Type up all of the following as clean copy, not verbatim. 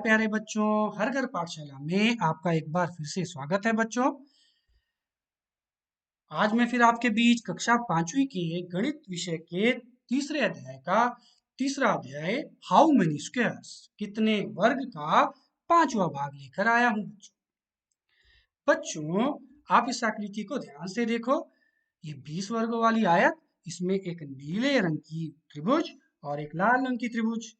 प्यारे बच्चों, हर घर पाठशाला में आपका एक बार फिर से स्वागत है बच्चों। आज मैं फिर आपके बीच कक्षा 5वीं के गणित विषय के तीसरे अध्याय का तीसरा अध्याय हाउ मेनी स्क्वायर्स कितने वर्ग का पांचवा भाग लेकर आया हूँ बच्चों। आप इस आकृति को ध्यान से देखो। ये 20 वर्गों वाली आयत, इसमें एक नीले रंग की त्रिभुज और एक लाल रंग की त्रिभुज।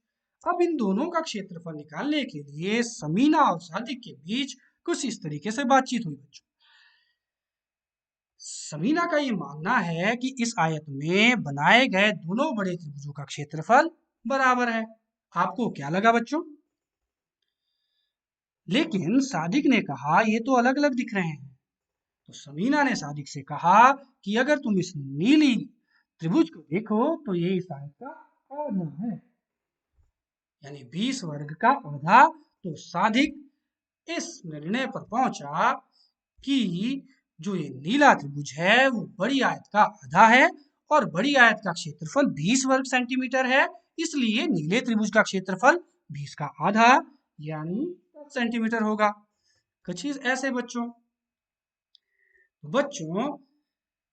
अब इन दोनों का क्षेत्रफल निकालने के लिए समीना और सादिक के बीच कुछ इस तरीके से बातचीत हुई बच्चों। समीना का ये मानना है कि इस आयत में बनाए गए दोनों बड़े त्रिभुजों का क्षेत्रफल बराबर है। आपको क्या लगा बच्चों? लेकिन सादिक ने कहा ये तो अलग अलग दिख रहे हैं। तो समीना ने सादिक से कहा कि अगर तुम इस नीली त्रिभुज को देखो तो ये इस आयत का आधा है, यानी 20 वर्ग का आधा। तो सादिक इस निर्णय पर पहुंचा कि जो ये नीला त्रिभुज है वो बड़ी आयत का आधा है और बड़ी आयत का क्षेत्रफल 20 वर्ग सेंटीमीटर है, इसलिए नीले त्रिभुज का क्षेत्रफल 20 का आधा यानी 10 सेंटीमीटर होगा। कुछ चीज ऐसे बच्चों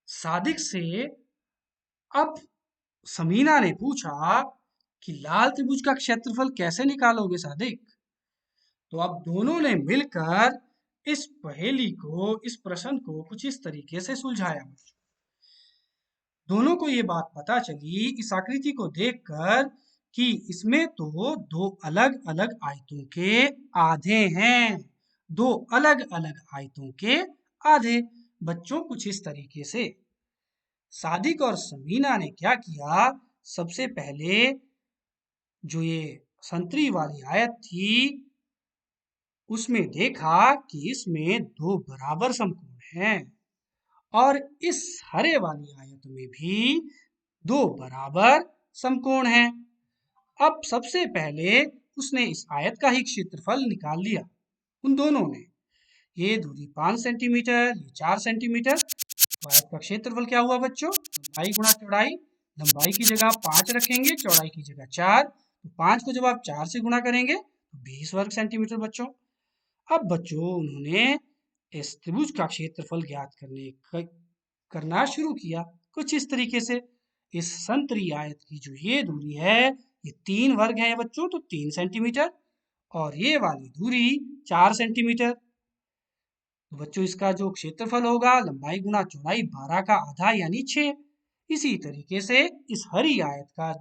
सादिक से अब समीना ने पूछा कि लाल त्रिभुज का क्षेत्रफल कैसे निकालोगे सादिक? तो अब दोनों ने मिलकर इस पहेली को, इस प्रश्न को कुछ इस तरीके से सुलझाया। दोनों को ये बात पता चली इस आकृति को देखकर कि इसमें तो दो अलग अलग आयतों के आधे हैं। दो अलग अलग आयतों के आधे। बच्चों कुछ इस तरीके से सादिक और समीना ने क्या किया, सबसे पहले जो ये संतरी वाली आयत थी उसमें देखा कि इसमें दो बराबर समकोण हैं और इस हरे वाली आयत में भी दो बराबर समकोण हैं। अब सबसे पहले उसने इस आयत का ही क्षेत्रफल निकाल लिया। उन दोनों ने, ये दूरी 5 सेंटीमीटर, ये 4 सेंटीमीटर। तो आयत का क्षेत्रफल क्या हुआ बच्चों? लंबाई गुणा चौड़ाई। लंबाई की जगह 5 रखेंगे, चौड़ाई की जगह 4। तो 5 को जब आप 4 से गुणा करेंगे तो 20 वर्ग सेंटीमीटर बच्चों। अब बच्चों उन्होंने इस त्रिभुज का क्षेत्रफल ज्ञात करना शुरू किया कुछ इस तरीके से। इस संतरी आयत की जो ये दूरी है ये 3 वर्ग है बच्चों, तो 3 सेंटीमीटर, और ये वाली दूरी 4 सेंटीमीटर। तो बच्चों इसका जो क्षेत्रफल होगा लंबाई गुणा चौड़ाई 12 का आधा यानी 6। इसी तरीके से इस हरी आयत का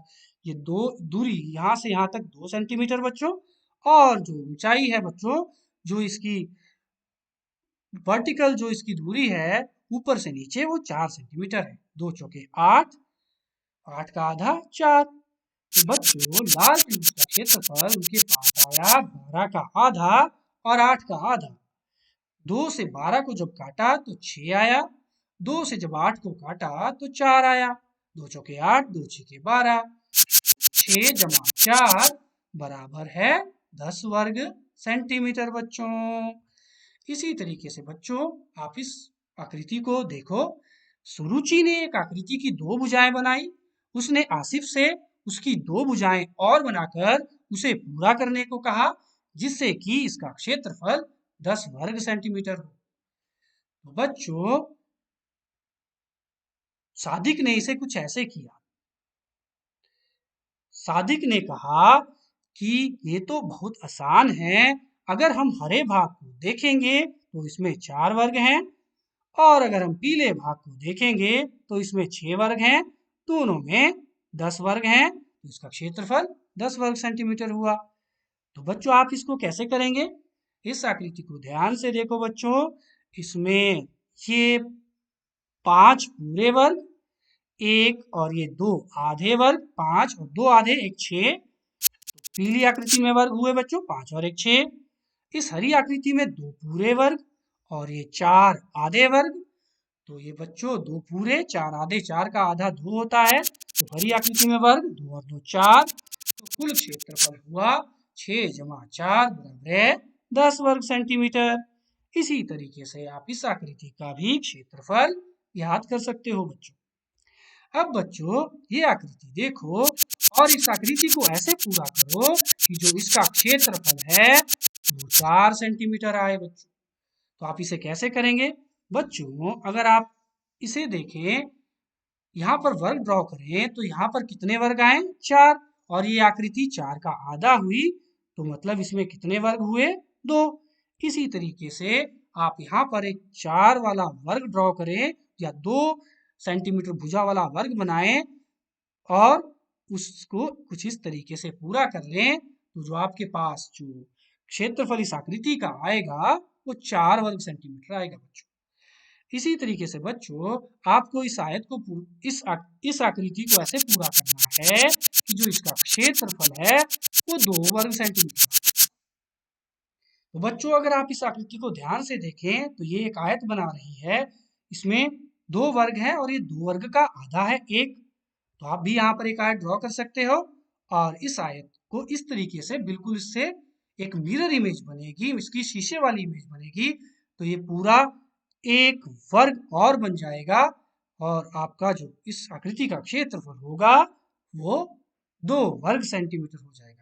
ये दो दूरी यहाँ से यहाँ तक 2 सेंटीमीटर बच्चों, और जो ऊंचाई है बच्चों, जो इसकी वर्टिकल जो इसकी दूरी है ऊपर से नीचे वो 4 सेंटीमीटर है। 2 चौके 8, 8 का आधा 4। तो बच्चों लाल त्रिभुज का क्षेत्रफल उनके पास आया 12 का आधा और 8 का आधा। 2 से 12 को जब काटा तो 6 आया, 2 से जब 8 को काटा तो 4 आया। 2 चौके 8, 2 छक्के 12, 6 जमा 4 बराबर है 10 वर्ग सेंटीमीटर बच्चों। इसी तरीके से बच्चों आप इस आकृति को देखो। सुरुचि ने एक आकृति की दो भुजाएं बनाई। उसने आसिफ से उसकी दो भुजाएं और बनाकर उसे पूरा करने को कहा, जिससे कि इसका क्षेत्रफल 10 वर्ग सेंटीमीटर हो। तो बच्चों सादिक ने इसे कुछ ऐसे किया। सादिक ने कहा कि ये तो बहुत आसान है, अगर हम हरे भाग को देखेंगे तो इसमें 4 वर्ग हैं, और अगर हम पीले भाग को देखेंगे तो इसमें 6 वर्ग हैं, दोनों में 10 वर्ग हैं, तो इसका क्षेत्रफल 10 वर्ग सेंटीमीटर हुआ। तो बच्चों आप इसको कैसे करेंगे? इस आकृति को ध्यान से देखो बच्चों। इसमें ये 5 पूरे वर्ग, एक और ये 2 आधे वर्ग, 5 और 2 आधे एक 6। पीली आकृति में वर्ग हुए बच्चों 5 और एक 6। इस हरी आकृति में 2 पूरे वर्ग और ये 4 आधे वर्ग। तो ये बच्चों 2 पूरे 4 आधे, 4 का आधा 2 होता है, तो हरी आकृति में वर्ग 2 और 2 4। तो कुल क्षेत्रफल हुआ 6 जमा 4 बराबर है 10 वर्ग सेंटीमीटर। इसी तरीके से आप इस आकृति का भी क्षेत्रफल याद कर सकते हो बच्चों। अब बच्चों ये आकृति देखो और इस आकृति को ऐसे पूरा करो कि जो इसका क्षेत्रफल है वो 4 सेंटीमीटर आए बच्चों। तो आप इसे कैसे करेंगे बच्चों? अगर आप इसे देखें, यहाँ पर वर्ग ड्रॉ करें तो यहाँ पर कितने वर्ग आए? 4। और ये आकृति 4 का आधा हुई, तो मतलब इसमें कितने वर्ग हुए? 2। इसी तरीके से आप यहाँ पर एक 4 वाला वर्ग ड्रॉ करें या 2 सेंटीमीटर भुजा वाला वर्ग बनाएं और उसको कुछ इस तरीके से पूरा कर लें, तो जो आपके पास जो क्षेत्रफल इस आकृति का आएगा वो 4 वर्ग सेंटीमीटर आएगा बच्चों। इसी तरीके से बच्चों आपको इस आयत को इस आकृति को ऐसे पूरा करना है कि जो इसका क्षेत्रफल है वो 2 वर्ग सेंटीमीटर। तो बच्चों अगर आप इस आकृति को ध्यान से देखें तो ये एक आयत बना रही है, इसमें 2 वर्ग है और ये 2 वर्ग का आधा है 1। तो आप भी यहाँ पर एक आयत ड्रॉ कर सकते हो और इस आयत को इस तरीके से बिल्कुल इससे एक मिरर इमेज बनेगी, इसकी शीशे वाली इमेज बनेगी, तो ये पूरा एक वर्ग और बन जाएगा और आपका जो इस आकृति का क्षेत्रफल होगा वो 2 वर्ग सेंटीमीटर हो जाएगा।